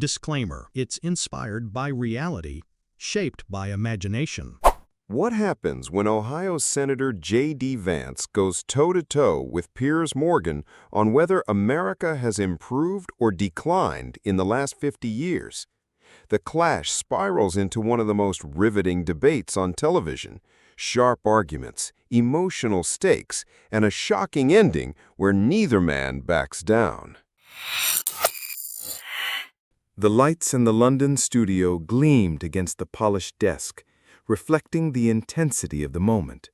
Disclaimer: it's inspired by reality, shaped by imagination. What happens when Ohio Senator JD Vance goes toe-to-toe with Piers Morgan on whether America has improved or declined in the last 50 years? The clash spirals into one of the most riveting debates on television. Sharp arguments, emotional stakes, and a shocking ending where neither man backs down. The lights in the London studio gleamed against the polished desk, reflecting the intensity of the moment.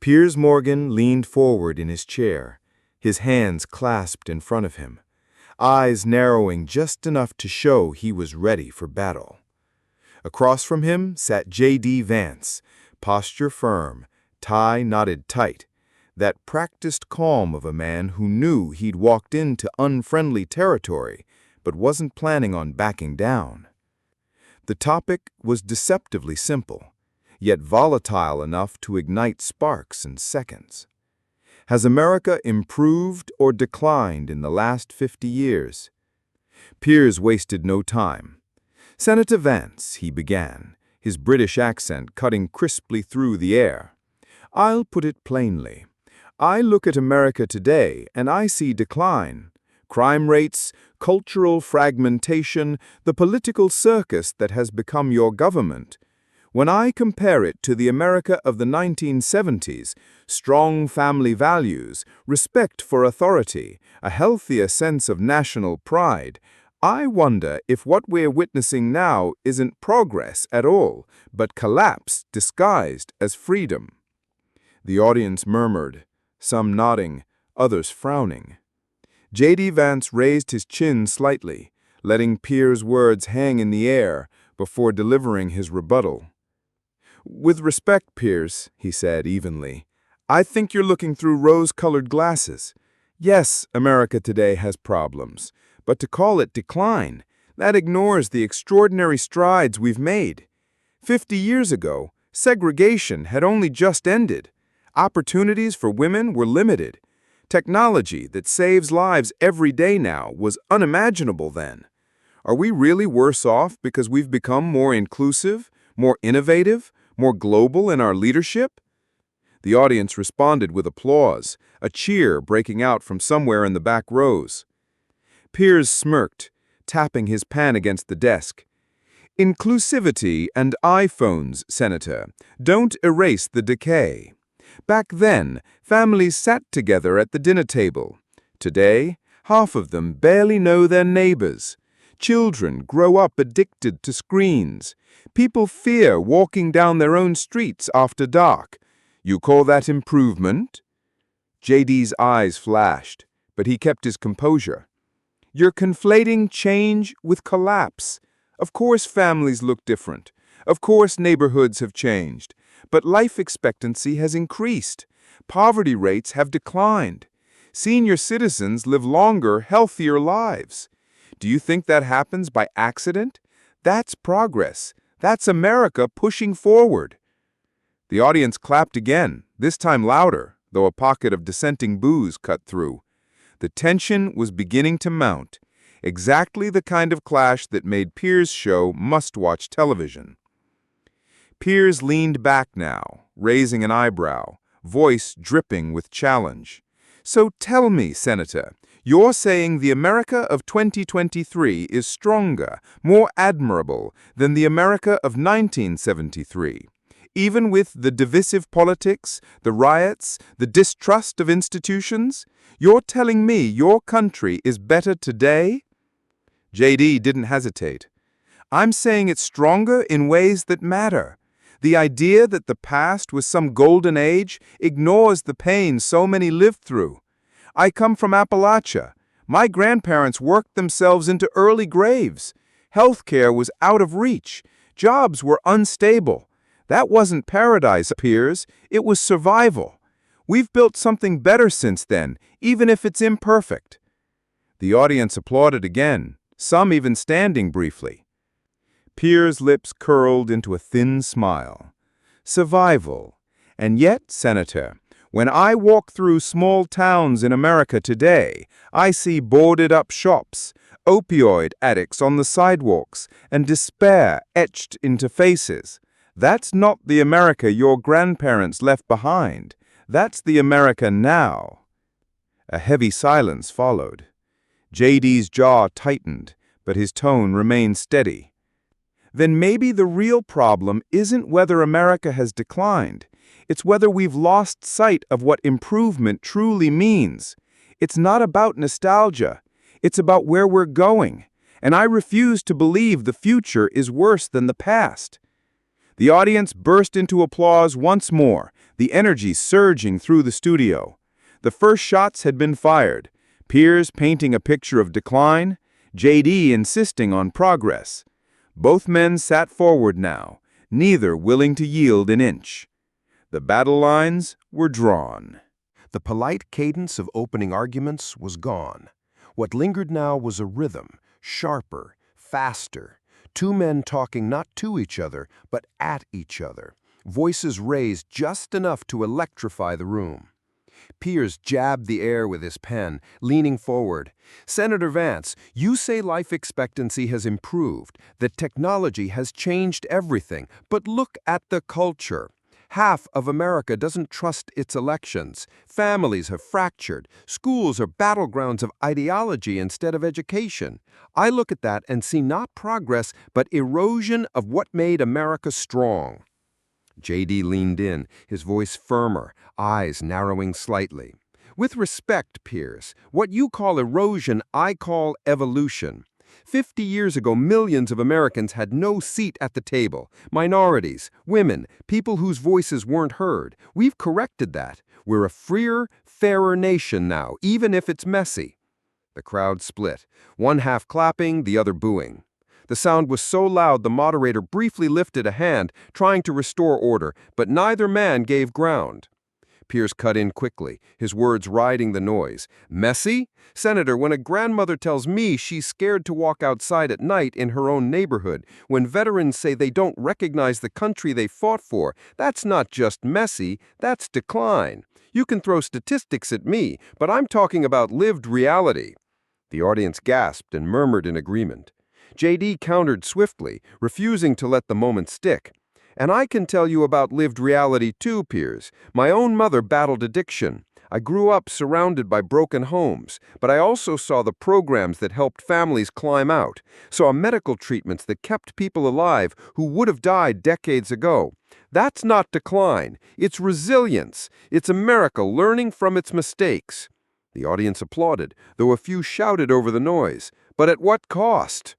Piers Morgan leaned forward in his chair, his hands clasped in front of him, eyes narrowing just enough to show he was ready for battle. Across from him sat JD Vance, posture firm, tie knotted tight, that practiced calm of a man who knew he'd walked into unfriendly territory but wasn't planning on backing down. The topic was deceptively simple, yet volatile enough to ignite sparks in seconds. Has America improved or declined in the last 50 years? Piers wasted no time. "Senator Vance," he began, his British accent cutting crisply through the air, "I'll put it plainly. I look at America today and I see decline. Crime rates, cultural fragmentation, the political circus that has become your government. When I compare it to the America of the 1970s, strong family values, respect for authority, a healthier sense of national pride, I wonder if what we're witnessing now isn't progress at all, but collapse disguised as freedom." The audience murmured, some nodding, others frowning. JD Vance raised his chin slightly, letting Piers' words hang in the air before delivering his rebuttal. "With respect, Piers," he said evenly, "I think you're looking through rose-colored glasses. Yes, America today has problems, but to call it decline, that ignores the extraordinary strides we've made. 50 years ago, segregation had only just ended. Opportunities for women were limited. Technology that saves lives every day now was unimaginable then. Are we really worse off because we've become more inclusive, more innovative, more global in our leadership?" The audience responded with applause, a cheer breaking out from somewhere in the back rows. Piers smirked, tapping his pen against the desk. "Inclusivity and iPhones, Senator, don't erase the decay. Back then, families sat together at the dinner table. Today, half of them barely know their neighbors. Children grow up addicted to screens. People fear walking down their own streets after dark. You call that improvement?" JD's eyes flashed, but he kept his composure. "You're conflating change with collapse. Of course families look different. Of course neighborhoods have changed. But life expectancy has increased. Poverty rates have declined. Senior citizens live longer, healthier lives. Do you think that happens by accident? That's progress. That's America pushing forward." The audience clapped again, this time louder, though a pocket of dissenting boos cut through. The tension was beginning to mount, exactly the kind of clash that made Piers' show must-watch television. Piers leaned back now, raising an eyebrow, voice dripping with challenge. "So tell me, Senator, you're saying the America of 2023 is stronger, more admirable than the America of 1973, even with the divisive politics, the riots, the distrust of institutions? You're telling me your country is better today?" JD didn't hesitate. "I'm saying it's stronger in ways that matter. The idea that the past was some golden age ignores the pain so many lived through. I come from Appalachia. My grandparents worked themselves into early graves. Healthcare was out of reach. Jobs were unstable. That wasn't paradise, Piers. It was survival. We've built something better since then, even if it's imperfect." The audience applauded again, some even standing briefly. Piers' lips curled into a thin smile. "Survival. And yet, Senator, when I walk through small towns in America today, I see boarded-up shops, opioid addicts on the sidewalks, and despair etched into faces. That's not the America your grandparents left behind. That's the America now. A heavy silence followed. JD's jaw tightened, but his tone remained steady. Then maybe the real problem isn't whether America has declined. It's whether we've lost sight of what improvement truly means. It's not about nostalgia. It's about where we're going. And I refuse to believe the future is worse than the past. The audience burst into applause once more, the energy surging through the studio. The first shots had been fired, Piers painting a picture of decline, JD insisting on progress. Both men sat forward now, neither willing to yield an inch. The battle lines were drawn. The polite cadence of opening arguments was gone. What lingered now was a rhythm, sharper, faster. Two men talking not to each other, but at each other. Voices raised just enough to electrify the room. Piers jabbed the air with his pen, leaning forward. "Senator Vance, you say life expectancy has improved, that technology has changed everything, but look at the culture. Half of America doesn't trust its elections. Families have fractured. Schools are battlegrounds of ideology instead of education. I look at that and see not progress, but erosion of what made America strong." JD leaned in, his voice firmer, eyes narrowing slightly. "With respect, Piers, what you call erosion, I call evolution. 50 years ago, millions of Americans had no seat at the table. Minorities, women, people whose voices weren't heard. We've corrected that. We're a freer, fairer nation now, even if it's messy." The crowd split, one half clapping, the other booing. The sound was so loud the moderator briefly lifted a hand, trying to restore order, but neither man gave ground. Piers cut in quickly, his words riding the noise. "Messy? Senator, when a grandmother tells me she's scared to walk outside at night in her own neighborhood, when veterans say they don't recognize the country they fought for, that's not just messy, that's decline. You can throw statistics at me, but I'm talking about lived reality." The audience gasped and murmured in agreement. JD countered swiftly, refusing to let the moment stick. "And I can tell you about lived reality too, Piers. My own mother battled addiction. I grew up surrounded by broken homes, but I also saw the programs that helped families climb out, saw medical treatments that kept people alive who would have died decades ago. That's not decline. It's resilience. It's America learning from its mistakes." The audience applauded, though a few shouted over the noise. "But at what cost?"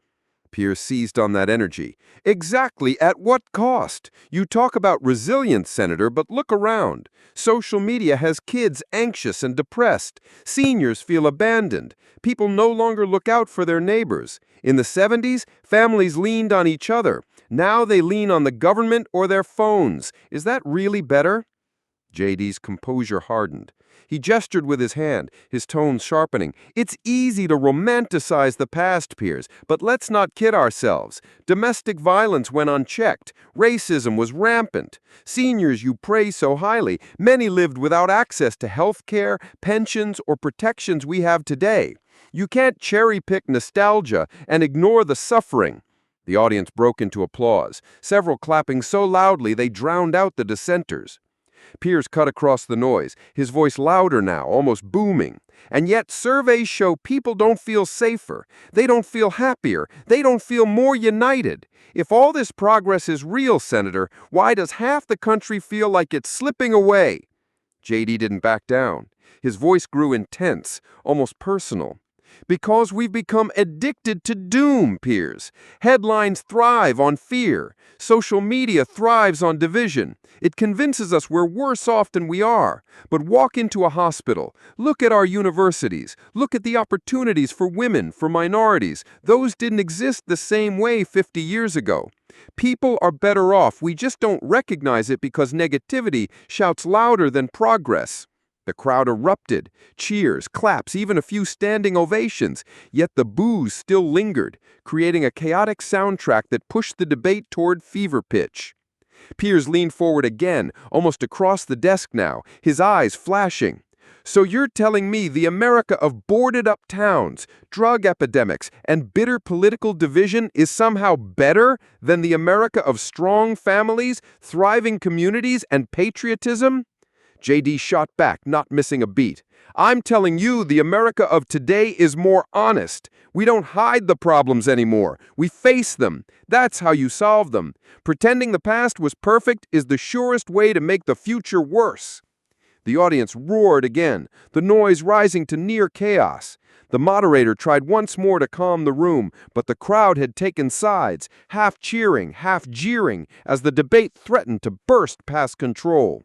Piers seized on that energy. "Exactly, at what cost? You talk about resilience, Senator, but look around. Social media has kids anxious and depressed. Seniors feel abandoned. People no longer look out for their neighbors. In the 70s, families leaned on each other. Now they lean on the government or their phones. Is that really better?" JD's composure hardened. He gestured with his hand, his tone sharpening. "It's easy to romanticize the past, Piers, but let's not kid ourselves. Domestic violence went unchecked. Racism was rampant. Seniors you praise so highly, many lived without access to health care, pensions, or protections we have today. You can't cherry-pick nostalgia and ignore the suffering." The audience broke into applause, several clapping so loudly they drowned out the dissenters. Piers cut across the noise, his voice louder now, almost booming. "And yet surveys show people don't feel safer. They don't feel happier. They don't feel more united. If all this progress is real, Senator, why does half the country feel like it's slipping away?" JD didn't back down. His voice grew intense, almost personal. "Because we've become addicted to doom, Piers. Headlines thrive on fear. Social media thrives on division. It convinces us we're worse off than we are. But walk into a hospital. Look at our universities. Look at the opportunities for women, for minorities. Those didn't exist the same way 50 years ago. People are better off. We just don't recognize it because negativity shouts louder than progress." The crowd erupted, cheers, claps, even a few standing ovations, yet the boos still lingered, creating a chaotic soundtrack that pushed the debate toward fever pitch. Piers leaned forward again, almost across the desk now, his eyes flashing. So you're telling me the America of boarded-up towns, drug epidemics, and bitter political division is somehow better than the America of strong families, thriving communities, and patriotism? JD shot back, not missing a beat. I'm telling you, the America of today is more honest. We don't hide the problems anymore. We face them. That's how you solve them. Pretending the past was perfect is the surest way to make the future worse. The audience roared again, the noise rising to near chaos. The moderator tried once more to calm the room, but the crowd had taken sides, half cheering, half jeering, as the debate threatened to burst past control.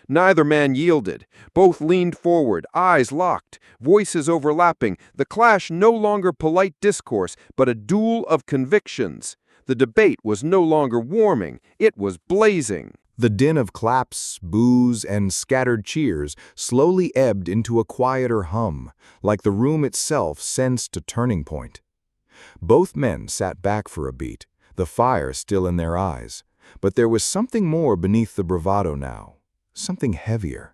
Neither man yielded. Both leaned forward, eyes locked, voices overlapping, the clash no longer polite discourse, but a duel of convictions. The debate was no longer warming, it was blazing. The din of claps, boos, and scattered cheers slowly ebbed into a quieter hum, like the room itself sensed a turning point. Both men sat back for a beat, the fire still in their eyes, but there was something more beneath the bravado now. Something heavier.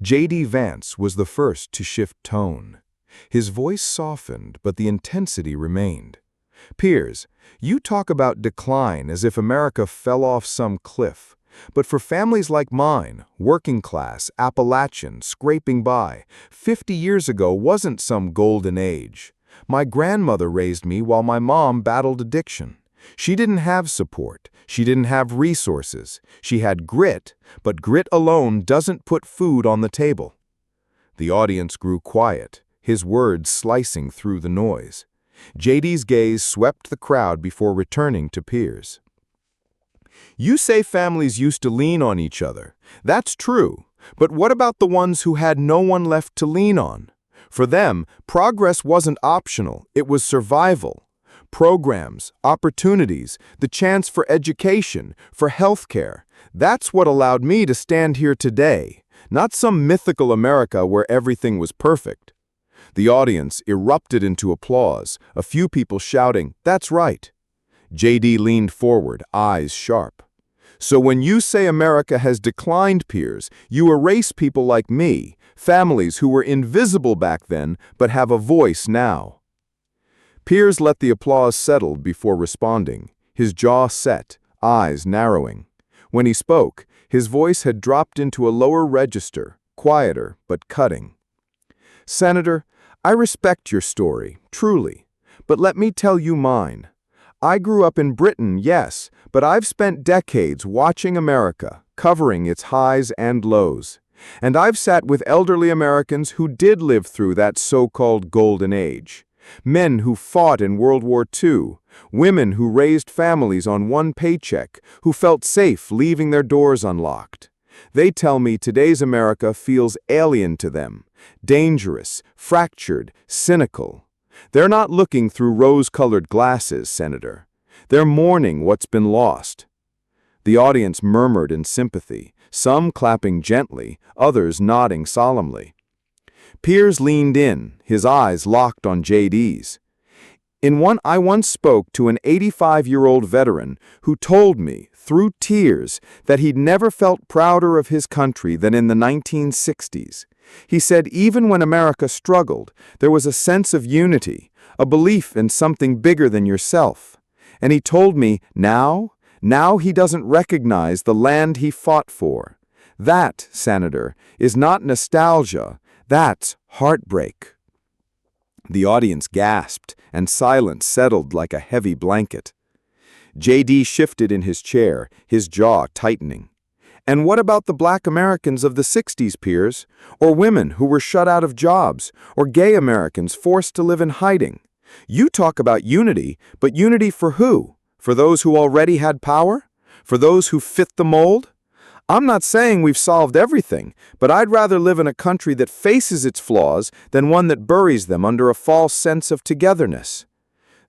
JD Vance was the first to shift tone. His voice softened, but the intensity remained. Piers, you talk about decline as if America fell off some cliff. But for families like mine, working class, Appalachian, scraping by, 50 years ago wasn't some golden age. My grandmother raised me while my mom battled addiction. She didn't have support. She didn't have resources. She had grit, but grit alone doesn't put food on the table. The audience grew quiet, his words slicing through the noise. JD's gaze swept the crowd before returning to Piers. You say families used to lean on each other. That's true. But what about the ones who had no one left to lean on? For them, progress wasn't optional, it was survival. Programs, opportunities, the chance for education, for healthcare. That's what allowed me to stand here today, not some mythical America where everything was perfect. The audience erupted into applause, a few people shouting, "That's right." JD leaned forward, eyes sharp. So when you say America has declined, Piers, you erase people like me, families who were invisible back then but have a voice now. Piers let the applause settle before responding, his jaw set, eyes narrowing. When he spoke, his voice had dropped into a lower register, quieter but cutting. Senator, I respect your story, truly, but let me tell you mine. I grew up in Britain, yes, but I've spent decades watching America, covering its highs and lows. And I've sat with elderly Americans who did live through that so-called golden age. Men who fought in World War II, women who raised families on one paycheck, who felt safe leaving their doors unlocked. They tell me today's America feels alien to them, dangerous, fractured, cynical. They're not looking through rose-colored glasses, Senator. They're mourning what's been lost. The audience murmured in sympathy, some clapping gently, others nodding solemnly. Piers leaned in, his eyes locked on JD's. I once spoke to an 85-year-old veteran who told me, through tears, that he'd never felt prouder of his country than in the 1960s. He said even when America struggled, there was a sense of unity, a belief in something bigger than yourself. And he told me, now he doesn't recognize the land he fought for. That, Senator, is not nostalgia. That's heartbreak. The audience gasped, and silence settled like a heavy blanket. JD shifted in his chair, his jaw tightening. And what about the black Americans of the 60s, Piers? Or women who were shut out of jobs? Or gay Americans forced to live in hiding? You talk about unity, but unity for who? For those who already had power? For those who fit the mold? I'm not saying we've solved everything, but I'd rather live in a country that faces its flaws than one that buries them under a false sense of togetherness.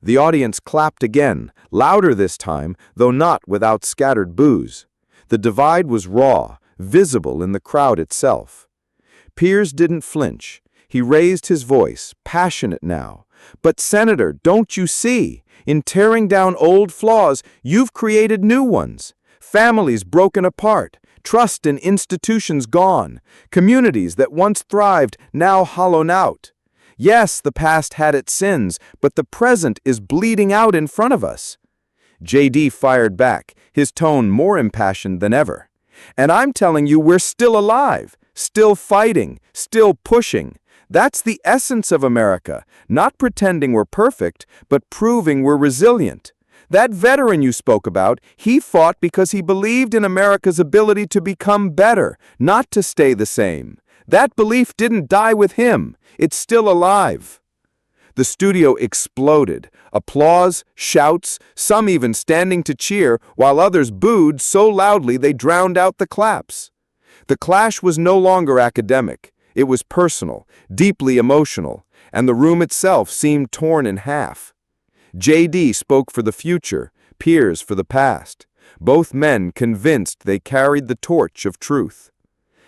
The audience clapped again, louder this time, though not without scattered boos. The divide was raw, visible in the crowd itself. Piers didn't flinch. He raised his voice, passionate now. But Senator, don't you see? In tearing down old flaws, you've created new ones. Families broken apart, Trust in institutions gone. Communities that once thrived now hollowed out. Yes, the past had its sins, but the present is bleeding out in front of us. JD fired back, his tone more impassioned than ever. And I'm telling you, we're still alive, still fighting, still pushing. That's the essence of America, not pretending we're perfect, but proving we're resilient. That veteran you spoke about, he fought because he believed in America's ability to become better, not to stay the same. That belief didn't die with him. It's still alive. The studio exploded. Applause, shouts, some even standing to cheer, while others booed so loudly they drowned out the claps. The clash was no longer academic. It was personal, deeply emotional, and the room itself seemed torn in half. JD spoke for the future, Piers for the past, both men convinced they carried the torch of truth.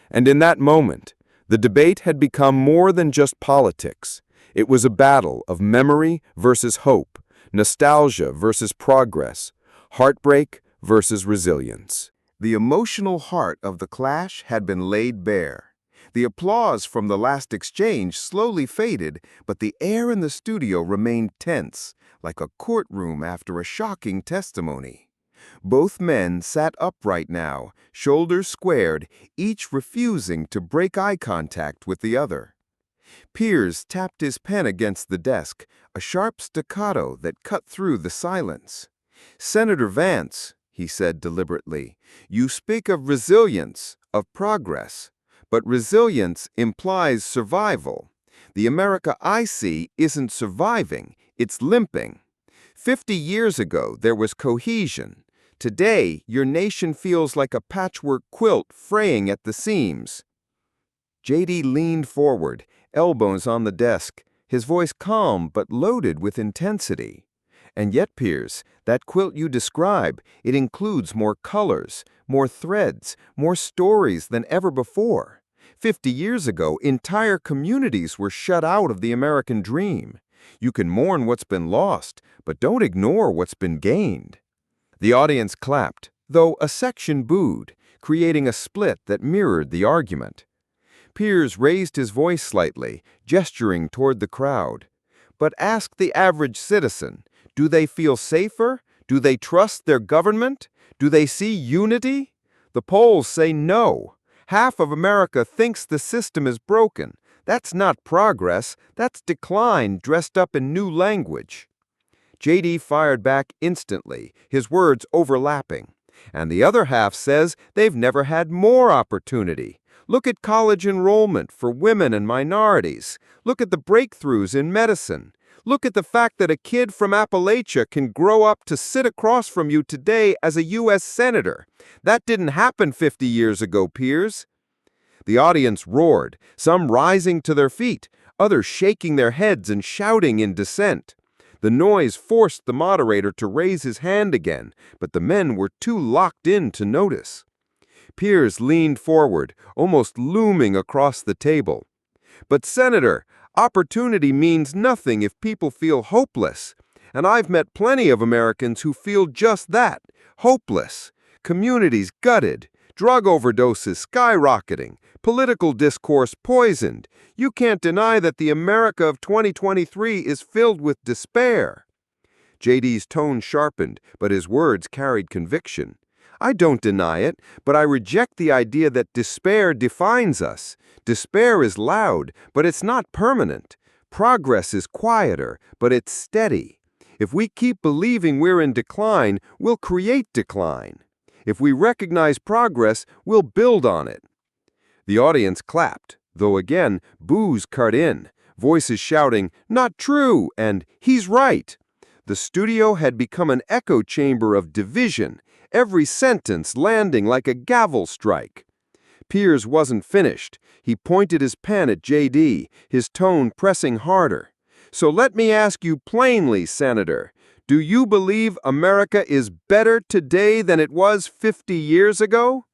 And in that moment, the debate had become more than just politics. It was a battle of memory versus hope, nostalgia versus progress, heartbreak versus resilience. The emotional heart of the clash had been laid bare. The applause from the last exchange slowly faded, but the air in the studio remained tense, like a courtroom after a shocking testimony. Both men sat upright now, shoulders squared, each refusing to break eye contact with the other. Piers tapped his pen against the desk, a sharp staccato that cut through the silence. "Senator Vance," he said deliberately, "you speak of resilience, of progress. But resilience implies survival. The America I see isn't surviving, it's limping. 50 years ago, there was cohesion. Today, your nation feels like a patchwork quilt fraying at the seams." JD leaned forward, elbows on the desk, his voice calm but loaded with intensity. "And yet, Piers, that quilt you describe, it includes more colors, more threads, more stories than ever before. 50 years ago, entire communities were shut out of the American dream. You can mourn what's been lost, but don't ignore what's been gained." The audience clapped, though a section booed, creating a split that mirrored the argument. Piers raised his voice slightly, gesturing toward the crowd. "But ask the average citizen, do they feel safer? Do they trust their government? Do they see unity? The polls say no. Half of America thinks the system is broken. That's not progress, that's decline dressed up in new language." JD fired back instantly, his words overlapping. "And the other half says they've never had more opportunity. Look at college enrollment for women and minorities. Look at the breakthroughs in medicine. Look at the fact that a kid from Appalachia can grow up to sit across from you today as a U.S. Senator. That didn't happen 50 years ago, Piers." The audience roared, some rising to their feet, others shaking their heads and shouting in dissent. The noise forced the moderator to raise his hand again, but the men were too locked in to notice. Piers leaned forward, almost looming across the table. "But Senator, opportunity means nothing if people feel hopeless. And I've met plenty of Americans who feel just that, hopeless. Communities gutted, drug overdoses skyrocketing, political discourse poisoned. You can't deny that the America of 2023 is filled with despair." JD's tone sharpened, but his words carried conviction. "I don't deny it, but I reject the idea that despair defines us. Despair is loud, but it's not permanent. Progress is quieter, but it's steady. If we keep believing we're in decline, we'll create decline. If we recognize progress, we'll build on it." The audience clapped, though again, boos cut in, voices shouting, "Not true," and "He's right." The studio had become an echo chamber of division, every sentence landing like a gavel strike. Piers wasn't finished. He pointed his pen at JD, his tone pressing harder. "So let me ask you plainly, Senator, do you believe America is better today than it was 50 years ago?"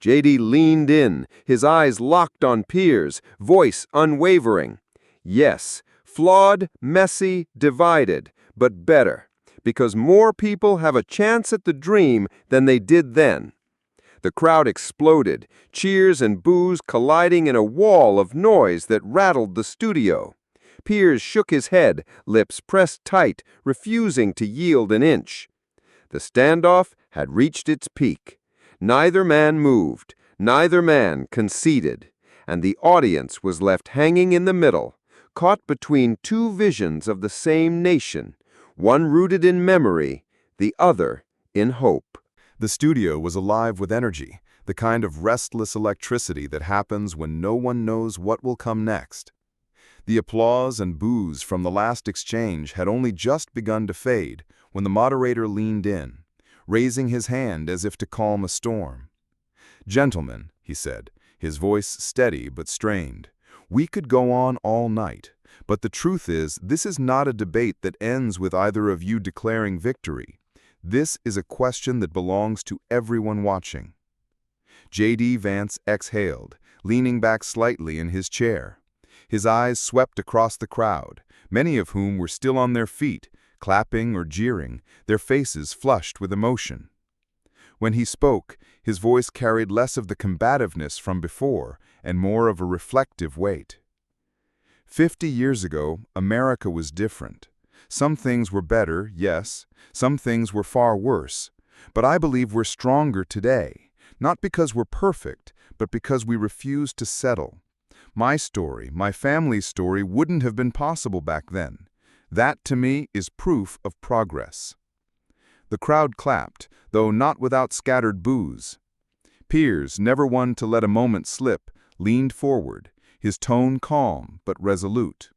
JD leaned in, his eyes locked on Piers, voice unwavering. "Yes, flawed, messy, divided, but better, because more people have a chance at the dream than they did then. The crowd exploded, cheers and boos colliding in a wall of noise that rattled the studio. Piers shook his head, lips pressed tight, refusing to yield an inch. The standoff had reached its peak. Neither man moved, neither man conceded, and the audience was left hanging in the middle, caught between two visions of the same nation, one rooted in memory, the other in hope. The studio was alive with energy, the kind of restless electricity that happens when no one knows what will come next. The applause and boos from the last exchange had only just begun to fade when the moderator leaned in, raising his hand as if to calm a storm. "Gentlemen," he said, his voice steady but strained, "we could go on all night, but the truth is this is not a debate that ends with either of you declaring victory. This is a question that belongs to everyone watching." JD Vance exhaled, leaning back slightly in his chair. His eyes swept across the crowd, many of whom were still on their feet, clapping or jeering, their faces flushed with emotion. When he spoke, his voice carried less of the combativeness from before and more of a reflective weight. 50 years ago, America was different. Some things were better, yes. Some things were far worse. But I believe we're stronger today, not because we're perfect, but because we refuse to settle. My story, my family's story, wouldn't have been possible back then. That, to me, is proof of progress. The crowd clapped, though not without scattered boos. Piers, never one to let a moment slip, leaned forward, his tone calm but resolute.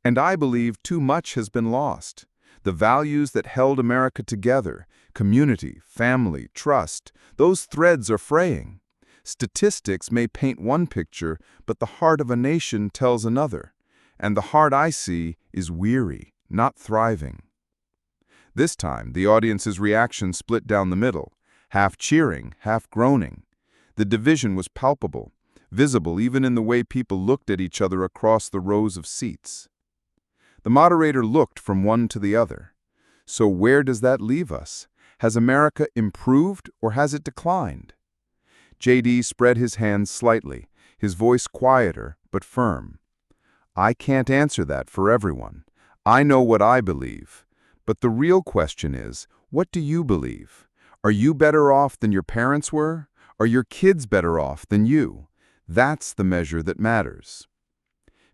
"And I believe too much has been lost. The values that held America together, community, family, trust, those threads are fraying. Statistics may paint one picture, but the heart of a nation tells another. And the heart I see is weary, not thriving." This time, the audience's reaction split down the middle, half cheering, half groaning. The division was palpable, visible even in the way people looked at each other across the rows of seats. The moderator looked from one to the other. "So where does that leave us? Has America improved or has it declined?" JD spread his hands slightly, his voice quieter but firm. "I can't answer that for everyone. I know what I believe. But the real question is, what do you believe? Are you better off than your parents were? Are your kids better off than you? That's the measure that matters."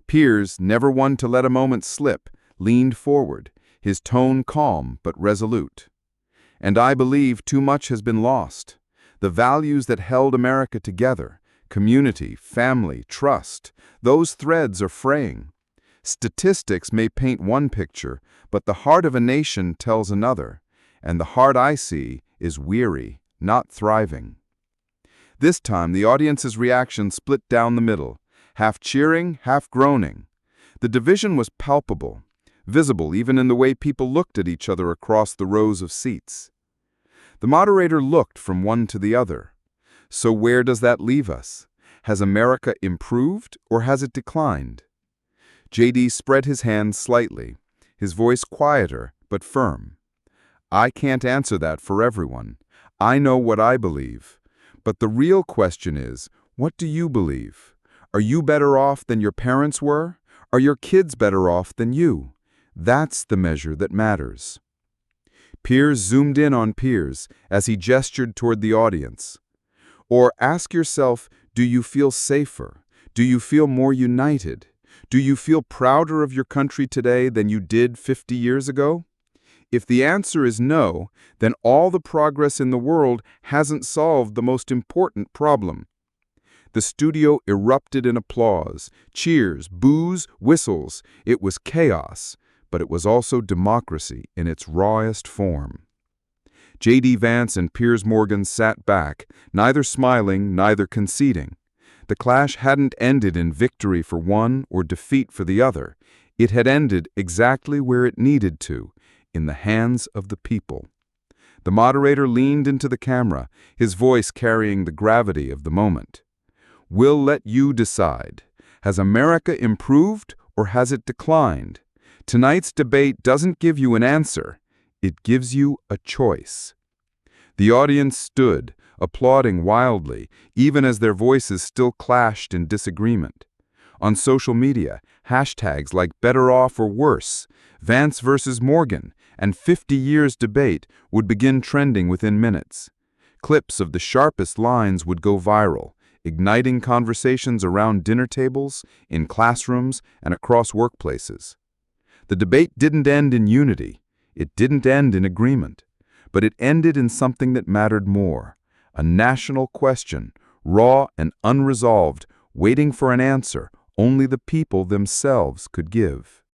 Piers, never one to let a moment slip, leaned forward, his tone calm but resolute. "And I believe too much has been lost. The values that held America together, community, family, trust, those threads are fraying. Statistics may paint one picture, but the heart of a nation tells another, and the heart I see is weary, not thriving." This time, the audience's reaction split down the middle, half cheering, half groaning. The division was palpable, visible even in the way people looked at each other across the rows of seats. The moderator looked from one to the other. "So where does that leave us? Has America improved or has it declined?" JD spread his hands slightly, his voice quieter but firm. "I can't answer that for everyone. I know what I believe. But the real question is, what do you believe? Are you better off than your parents were? Are your kids better off than you? That's the measure that matters." Piers zoomed in on Piers as he gestured toward the audience. "Or ask yourself, do you feel safer? Do you feel more united? Do you feel prouder of your country today than you did 50 years ago? If the answer is no, then all the progress in the world hasn't solved the most important problem." The studio erupted in applause, cheers, boos, whistles. It was chaos, but it was also democracy in its rawest form. JD Vance and Piers Morgan sat back, neither smiling, neither conceding. The clash hadn't ended in victory for one or defeat for the other. It had ended exactly where it needed to, in the hands of the people. The moderator leaned into the camera, his voice carrying the gravity of the moment. "We'll let you decide. Has America improved or has it declined? Tonight's debate doesn't give you an answer. It gives you a choice." The audience stood, applauding wildly, even as their voices still clashed in disagreement. On social media, hashtags like Better Off or Worse, Vance versus Morgan, and 50 Years debate would begin trending within minutes. Clips of the sharpest lines would go viral, igniting conversations around dinner tables, in classrooms, and across workplaces. The debate didn't end in unity. It didn't end in agreement. But it ended in something that mattered more, a national question, raw and unresolved, waiting for an answer only the people themselves could give.